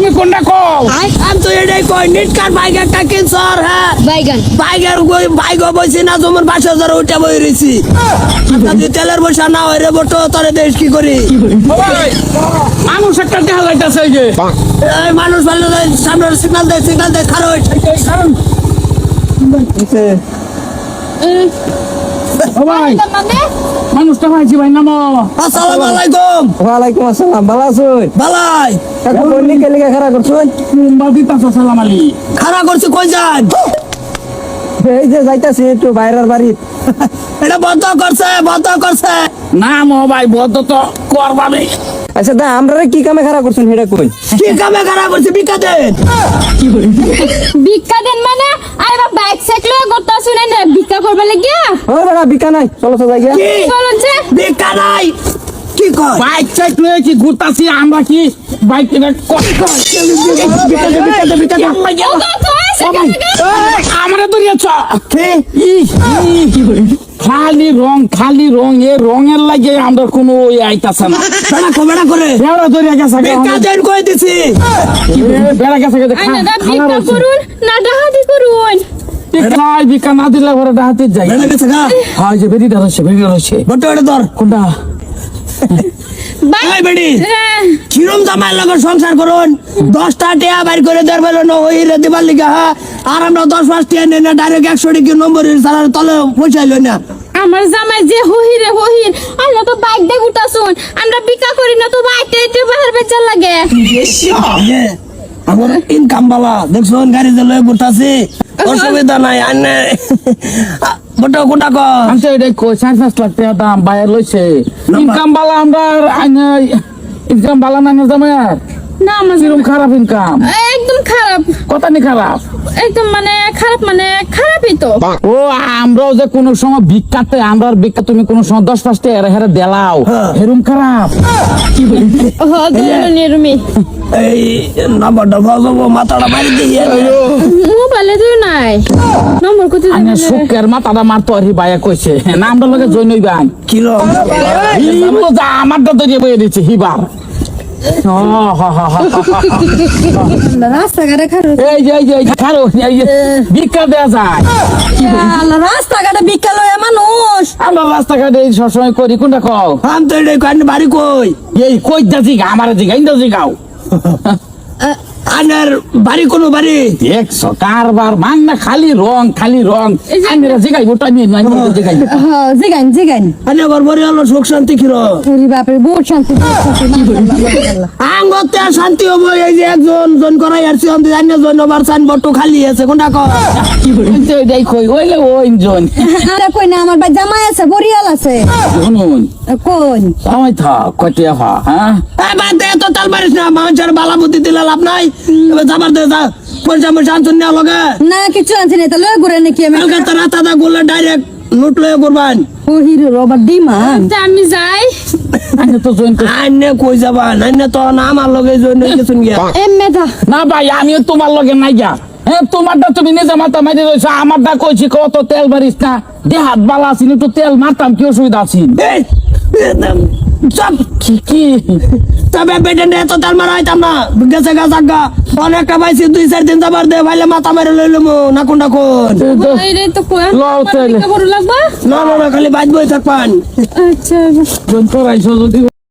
তুমি কোনটা কও? আমি তো এটাই কই নিটকার বাইক একটা কিনছর হ্যাঁ বাইগান বাইকের বাইক বইছি না তোমার 5,000 উঠে বই রইছি যদি তেলের পয়সা না হয় রে বটো তোরে দেশ কি করি ওই, মানুষ একটা দেখা যাইতাছে এই যে এই মানুষ ভালো সামনে সিগন্যাল দে খারো ও ভাই মানে মানুষটা ভাইছি ভাই নামো। আসসালামু আলাইকুম ওয়ালাইকুম আসসালাম, ভালো আছেন? বালাই কাকা বললি কে লিখে খারাপ করছেন? বাদি তাস সালাম আলী। খারাপ করছি কই যান এই যে যাইতাছি একটু বাইরের বাড়ি। এটা বন্ধ করছে না মো ভাই বদ্ধ তো করবাবে। আচ্ছা দা আমরা কি কামে খারাপ করছেন সেটা কই? কি কামে খারাপ করছি বিকা দেন ভিক্ষা দেন মানে আরে বাইক সাইকেল করতে শুনেন না ভিক্ষা করবে লাগিয়া ও বেটা বিকা নাই, চলো তো যাই গিয়া। কি বলছে বিকা নাই কি কয় বাইক চাইক লয়ে কি ঘুরতাছি আমরা কি বাইক কিনা কষ্ট বিকা দে আমরা ধরিয়েছ কি খালি রং এ রঙের লাগে আমরা কোনো ওই আইতাছে না বেড়া করে বেড়া ধরিয়া গেছে বিকা দেন কই দিছি বেড়া গেছে আইনা ভিক্ষা করুন না ডাহাতি করুন খাই বিকা না দিলে ঘরে ডাহাতে যাই বেড়া গেছে গা হ্যাঁ যে বেরিয়ে রয়েছে বটো এটা ধর কোনটা এই বেডি কিরম জামাই লাগে সংসার করুন 10টা টিয়া বাইর করে দেড় বেলা ন হই রে দিবার লিগা হ্যাঁ আর আমরা 10-5 টিয়া নেই না ডাইরেক্ট 100 টাকা নম্বরের সারার তলে পৌঁছাইলো না আমার জামাই যে হহির আমরা তো বাইক দিয়ে ঘুরতাছুন আমরা ভিক্ষা করি না তো বাইকটা একটু বাহির বেচার লাগে আমার ইনকাম বালা দেখছুন গাড়ি যে লয়ে ঘুরতাছি অসুবিধা নাই আনে বটো কোনটা কো আমি তো এটা কই 4-5 লাখ টাকা দাম বাইরে লইছে ইনকাম বালা আমরা ইনকাম বালা না জামাই না আমার কিরম খারাপ ইনকাম একদম খারাপ কথা নি খারাপ একদম মানে খারাপই তো ও আমরাও যে কোনো সময় ভিক্ষাতে আমরা ভিক্ষা তুমি কোনো সময় 10-5 টাকা হেরে দেলাও হেরুম খারাপ নিরমি এই নাম্বারটা ভাবো মাথাটা মারি দিয়ে মোবাইলে তো নাই নম্বর কত আনে সুকের মাথাটা মারতো আর ভাইয়া কইছে নামটা লগে জইনই বান কিরম হিবো যা আমারটা তো দিয়ে বইয়ে দিচ্ছে হিবার রাস্তাঘাটে খারাপ এই যে খারো এই যে ভিক্ষা দেয়া যায় রাস্তাঘাটে ভিক্ষা লয় মানুষ আমরা রাস্তাঘাটে সবসময় করি কোনটা কও আম তো এটাই কান বাড়ি কই এই কই দাজি আমার জিগা ইন্দা জিগাও আনার বাড়ি কোন বাড়ি দেখছো কারবার মান না খালি রং আমরা জিগাই ওটা নিয়ে নাই জিগাই জিগান আনে বরবরি হলো সুখ শান্তি কিরম ওরে বাপরে বহুত শান্তি আঙ্গতে শান্তি হবো এই যে একজন করাই আসছি অন্ত জানি জন ওভার সাইন বট্টু খালি আছে কোনটা কো এটাই কই ওইলে ওই জন আরে কই না আমার ভাই জামাই আছে বরিয়াল আছে শুনুন কোন সময় থাক কটিয়া ভা হ্যাঁ এই বাদে এত তাল মারিস না মানুষের বালা বুদ্ধি দিলে লাভ নাই এবার যাবার দে যা পয়সা ময়সা আনছুন না লগে না কিছু আনছি না তাহলে ঘুরে নাকি আমি কলকাতা রাতাদা গুলো ডাইরেক্ট লুট লয়ে করবান ও হিরো রবার ডিমান আমি যাই আমি তো জয়েন আইনে কই যাবা নাইনে তো না আমার লগে জন্য কিছু গিয়া মেধা না ভাই আমিও তোমার লগে নাই যা হ্যাঁ তোমারটা তুমি নিজে মাথা মারি রয়েছো আমারটা কইছি কত তেল মারিস না দেহাত বালা আছি একটু তেল মারতাম কি অসুবিধা আছে এই সব কি তবে বেটে এত তাল মারা হইতাম না গেছে গা জাগা অনেকটা পাইছি 2-4 দিন যাবার দে ভাইলে মাথা মেরে লইলাম না কোনটা কোন রে তো কোয়া লও তাইলে। বড় লাগবা না খালি বাইজ বই থাকবান আচ্ছা জয়েন করাইছো যদি